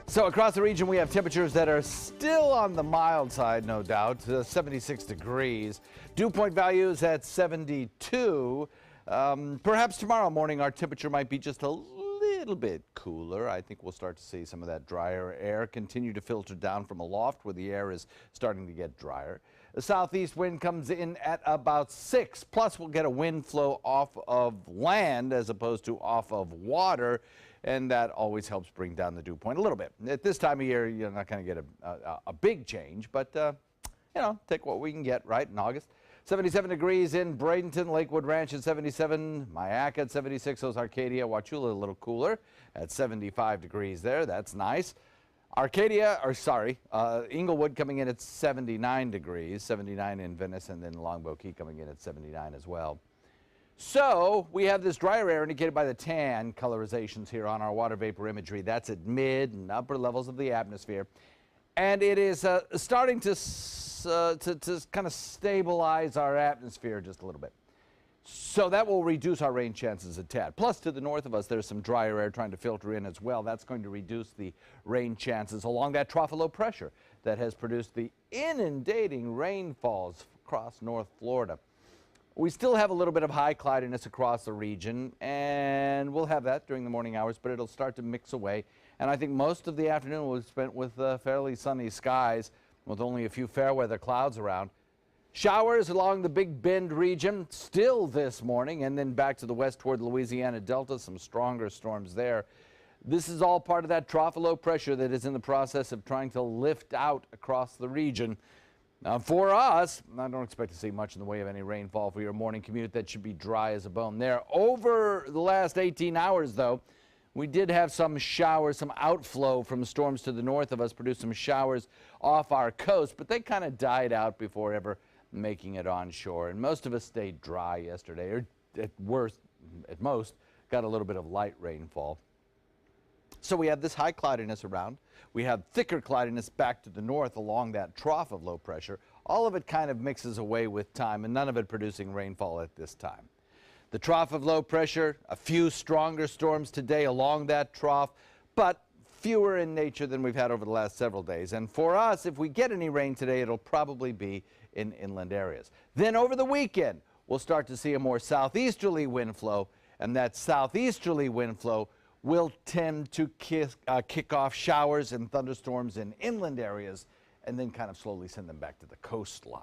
So across the region, we have temperatures that are still on the mild side, no doubt, 76 degrees. Dew point values at 72. Perhaps tomorrow morning our temperature might be just a little bit cooler. I think we'll start to see some of that drier air continue to filter down from aloft where the air is starting to get drier. The southeast wind comes in at about 6, plus we'll get a wind flow off of land as opposed to off of water, and that always helps bring down the dew point a little bit. At this time of year, you're not going to get a big change, but, you know, take what we can get, right, in August. 77 degrees in Bradenton, Lakewood Ranch at 77, Mayaca at 76, those Arcadia, Wauchula a little cooler at 75 degrees there. That's nice. Inglewood coming in at 79 degrees, 79 in Venice, and then Longboat Key coming in at 79 as well. So we have this drier air indicated by the tan colorizations here on our water vapor imagery. That's at mid and upper levels of the atmosphere. And it is starting to kind of stabilize our atmosphere just a little bit. So that will reduce our rain chances a tad. Plus, to the north of us, there's some drier air trying to filter in as well. That's going to reduce the rain chances along that trough of low pressure that has produced the inundating rainfalls across North Florida. We still have a little bit of high cloudiness across the region, and we'll have that during the morning hours, but it'll start to mix away. And I think most of the afternoon will be spent with fairly sunny skies with only a few fair weather clouds around. Showers along the Big Bend region still this morning, and then back to the west toward the Louisiana Delta, some stronger storms there. This is all part of that trough of low pressure that is in the process of trying to lift out across the region. Now, for us, I don't expect to see much in the way of any rainfall for your morning commute. That should be dry as a bone there. Over the last 18 hours, though, we did have some showers, some outflow from storms to the north of us, produced some showers off our coast, but they kind of died out before ever making it onshore. And most of us stayed dry yesterday, or at most, got a little bit of light rainfall. So we have this high cloudiness around. We have thicker cloudiness back to the north along that trough of low pressure. All of it kind of mixes away with time, and none of it producing rainfall at this time. The trough of low pressure, a few stronger storms today along that trough, but fewer in nature than we've had over the last several days. And for us, if we get any rain today, it'll probably be in inland areas. Then over the weekend, we'll start to see a more southeasterly wind flow, and that southeasterly wind flow will tend to kick off showers and thunderstorms in inland areas and then kind of slowly send them back to the coastline.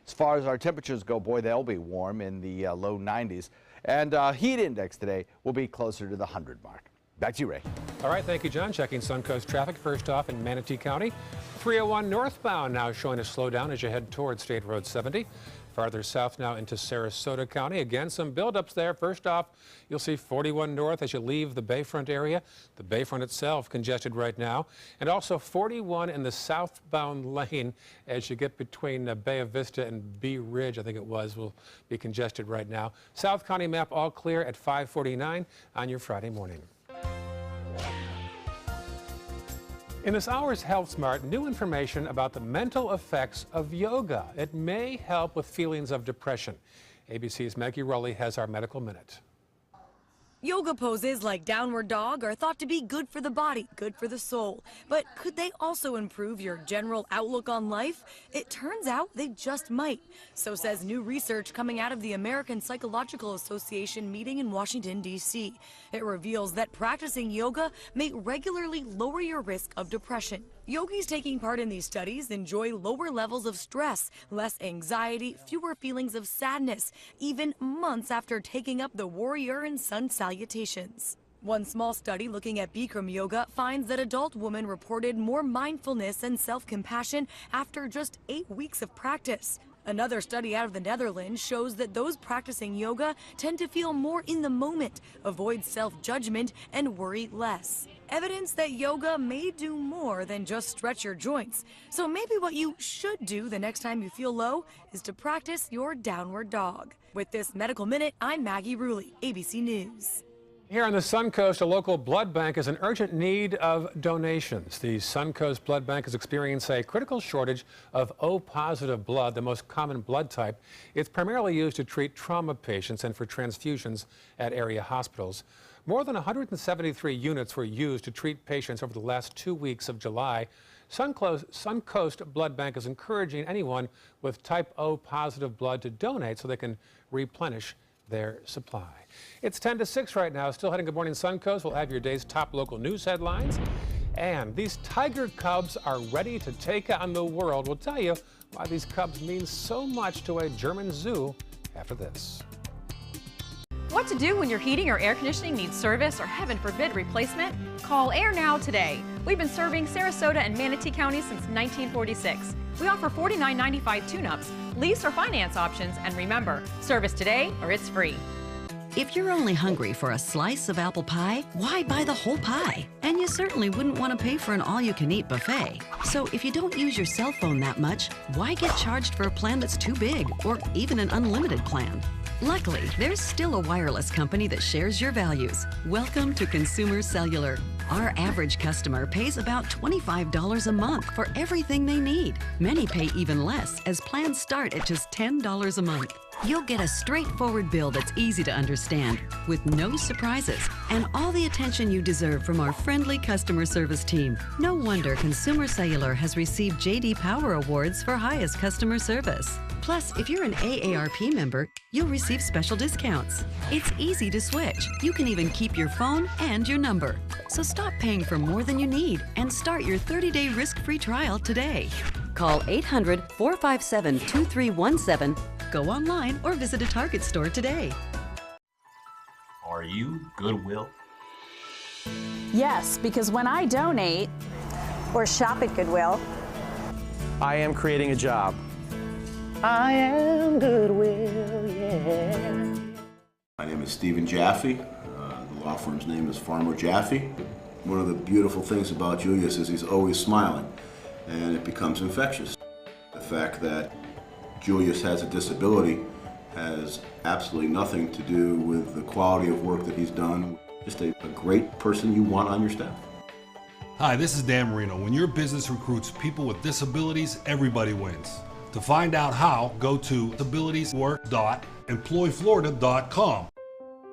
As far as our temperatures go, boy, they'll be warm in the low 90s. And heat index today will be closer to the 100 mark. Back to you, Ray. All right, thank you, John. Checking Suncoast traffic. First off in Manatee County, 301 northbound now showing a slowdown as you head toward State Road 70. Farther south now into Sarasota County. Again, some buildups there. First off, you'll see 41 north as you leave the Bayfront area. The Bayfront itself congested right now. And also 41 in the southbound lane as you get between Bay of Vista and Bee Ridge, I think it was, will be congested right now. South County map all clear at 5:49 on your Friday morning. In this hour's Health Smart, new information about the mental effects of yoga. It may help with feelings of depression. ABC's Maggie Rowley has our Medical Minute. Yoga poses like downward dog are thought to be good for the body, good for the soul. But could they also improve your general outlook on life? It turns out they just might. So says new research coming out of the American Psychological Association meeting in Washington, D.C. It reveals that practicing yoga may regularly lower your risk of depression. Yogis taking part in these studies enjoy lower levels of stress, less anxiety, fewer feelings of sadness, even months after taking up the warrior and sun salutations. One small study looking at Bikram yoga finds that adult women reported more mindfulness and self-compassion after just 8 weeks of practice. Another study out of the Netherlands shows that those practicing yoga tend to feel more in the moment, avoid self-judgment, and worry less. Evidence that yoga may do more than just stretch your joints. So maybe what you should do the next time you feel low is to practice your downward dog. With this Medical Minute, I'm Maggie Rulli, ABC News. Here on the Suncoast, a local blood bank is in urgent need of donations. The Suncoast Blood Bank is experiencing a critical shortage of O-positive blood, the most common blood type. It's primarily used to treat trauma patients and for transfusions at area hospitals. More than 173 units were used to treat patients over the last 2 weeks of July. Suncoast Blood Bank is encouraging anyone with type O positive blood to donate so they can replenish their supply. It's 10 to 6 right now. Still heading Good Morning Suncoast. We'll have your day's top local news headlines. And these tiger cubs are ready to take on the world. We'll tell you why these cubs mean so much to a German zoo after this. What to do when your heating or air conditioning needs service or, heaven forbid, replacement? Call Air Now today. We've been serving Sarasota and Manatee counties since 1946. We offer $49.95 tune-ups, lease or finance options, and remember, service today or it's free. If you're only hungry for a slice of apple pie, why buy the whole pie? And you certainly wouldn't want to pay for an all-you-can-eat buffet. So if you don't use your cell phone that much, why get charged for a plan that's too big or even an unlimited plan? Luckily, there's still a wireless company that shares your values. Welcome to Consumer Cellular. Our average customer pays about $25 a month for everything they need. Many pay even less, as plans start at just $10 a month. You'll get a straightforward bill that's easy to understand, with no surprises, and all the attention you deserve from our friendly customer service team. No wonder Consumer Cellular has received J.D. Power Awards for highest customer service. Plus, if you're an AARP member, you'll receive special discounts. It's easy to switch. You can even keep your phone and your number. So stop paying for more than you need and start your 30-day risk-free trial today. Call 800-457-2317, go online, or visit a Target store today. Are you Goodwill? Yes, because when I donate or shop at Goodwill, I am creating a job. I am Goodwill, yeah. My name is Stephen Jaffe. The law firm's name is Farmer Jaffe. One of the beautiful things about Julius is he's always smiling, and it becomes infectious. The fact that Julius has a disability has absolutely nothing to do with the quality of work that he's done. Just a great person you want on your staff. Hi, this is Dan Marino. When your business recruits people with disabilities, everybody wins. To find out how, go to disabilitieswork.employflorida.com.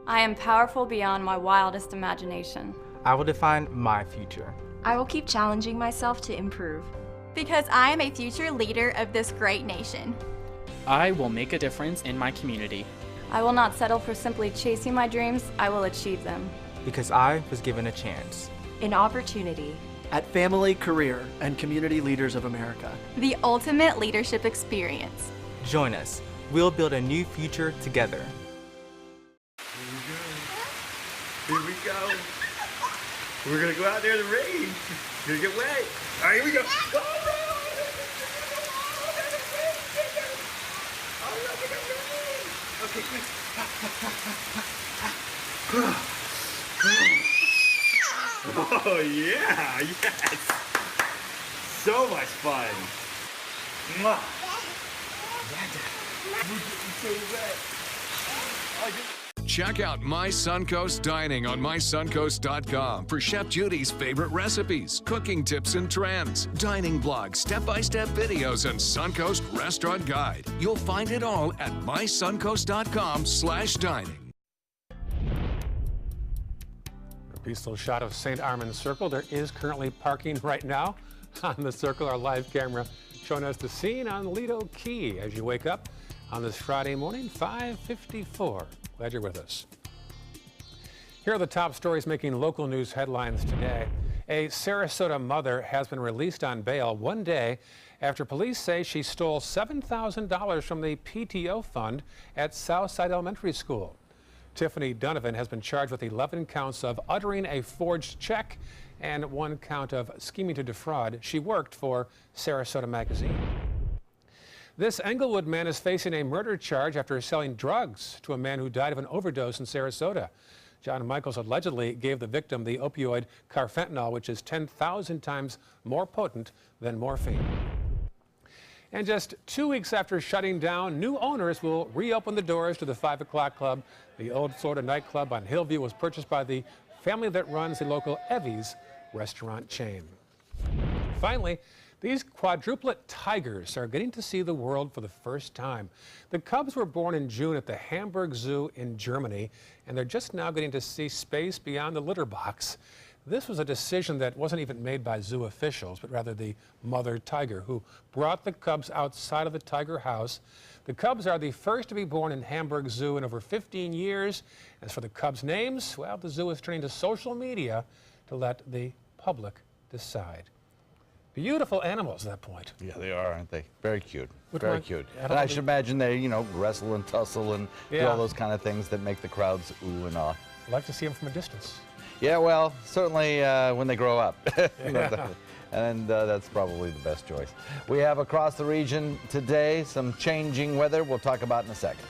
I am powerful beyond my wildest imagination. I will define my future. I will keep challenging myself to improve. Because I am a future leader of this great nation. I will make a difference in my community. I will not settle for simply chasing my dreams, I will achieve them. Because I was given a chance. An opportunity. At Family, Career, and Community Leaders of America. The ultimate leadership experience. Join us. We'll build a new future together. Here we go. We're gonna go out there in the rain. We're gonna get wet. All right, here we go. Okay, quick. Oh yeah, yes. So much fun. Mwah. We're getting so wet. Check out My Suncoast Dining on mysuncoast.com for Chef Judy's favorite recipes, cooking tips and trends, dining blogs, step-by-step videos, and Suncoast Restaurant Guide. You'll find it all at mysuncoast.com/dining. A peaceful shot of St. Armand Circle. There is currently parking right now on the circle. Our live camera showing us the scene on Lido Key as you wake up on this Friday morning, 5:54. Glad you're with us. Here are the top stories making local news headlines today. A Sarasota mother has been released on bail 1 day after police say she stole $7,000 from the PTO fund at Southside Elementary School. Tiffany Donovan has been charged with 11 counts of uttering a forged check and 1 count of scheming to defraud. She worked for Sarasota Magazine. This Englewood man is facing a murder charge after selling drugs to a man who died of an overdose in Sarasota. John Michaels allegedly gave the victim the opioid carfentanil, which is 10,000 times more potent than morphine. And just 2 weeks after shutting down, new owners will reopen the doors to the 5 O'Clock Club. The old Florida nightclub on Hillview was purchased by the family that runs the local Evie's restaurant chain. Finally, these quadruplet tigers are getting to see the world for the first time. The cubs were born in June at the Hamburg Zoo in Germany, and they're just now getting to see space beyond the litter box. This was a decision that wasn't even made by zoo officials, but rather the mother tiger, who brought the cubs outside of the tiger house. The cubs are the first to be born in Hamburg Zoo in over 15 years. As for the cubs' names, well, the zoo is turning to social media to let the public decide. Beautiful animals at that point. Yeah, they are, aren't they? Very cute. Would Very one- cute. I And don't I know should the- imagine they, you know, wrestle and tussle and do Yeah. all those kind of things that make the crowds ooh and ah. I'd like to see them from a distance. Yeah, well, certainly when they grow up. Yeah. And that's probably the best choice. We have across the region today some changing weather we'll talk about in a second.